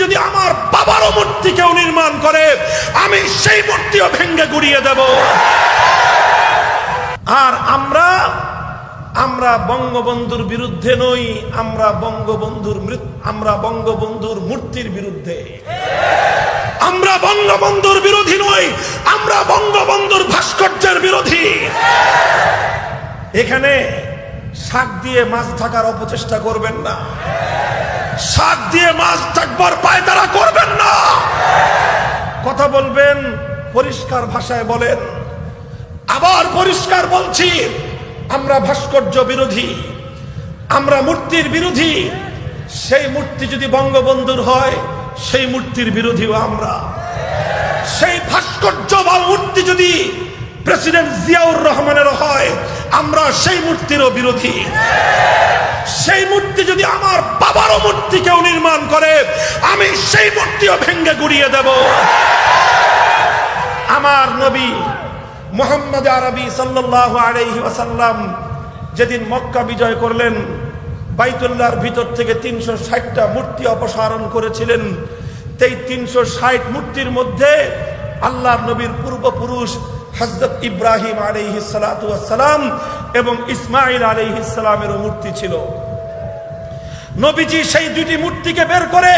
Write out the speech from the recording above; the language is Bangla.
যদি আমার বাবারও মূর্তি কেউ নির্মাণ করে আমি সেই মূর্তিও ভেঙে গুড়িয়ে দেব। আর আমরা বঙ্গবন্ধুর বিরুদ্ধে নই, আমরা বঙ্গবন্ধুর মূর্তির বিরুদ্ধে। আমরা বঙ্গবন্ধুর বিরোধী নই, আমরা বঙ্গবন্ধুর ভাস্কর্যের বিরোধী। এখানে শাক দিয়ে মাছ ঢাকার অপচেষ্টা করবেন না, শাক দিয়ে মাছ ঢাকবার পায়তারা করবেন না। কথা বলবেন পরিষ্কার ভাষায় বলেন। আবার পরিষ্কার বলছি, আমরা ভাস্কর্য বিরোধী, আমরা মূর্তির বিরোধী। সেই মূর্তি যদি বঙ্গবন্ধুর হয় সেই মূর্তির বিরোধীও আমরা। সেই ভাস্কর্য বা মূর্তি যদি প্রেসিডেন্ট জিয়াউর রহমানের হয় আমরা সেই মূর্তিরও বিরোধী। সেই মূর্তি যদি আমার বাবারও মূর্তি কেউ নির্মাণ করে আমি সেই মূর্তিও ভেঙে গুড়িয়ে দেব। আমার নবী মুহাম্মদ আরবি সাল্লাল্লাহু আলাইহি ওয়াসাল্লাম যেদিন মক্কা বিজয় করলেন, বাইতুল্লাহর ভিতর থেকে 360টা মূর্তি অপসারণ করেছিলেন। এই 360 মূর্তির মধ্যে আল্লাহর নবীর পূর্বপুরুষ হযরত ইব্রাহিম আলাইহিস সালাতু ওয়াস সালাম এবং ইসমাঈল আলাইহিস সালামের মূর্তি ছিল। নবীজি সেই দুটি মূর্তিকে বের করে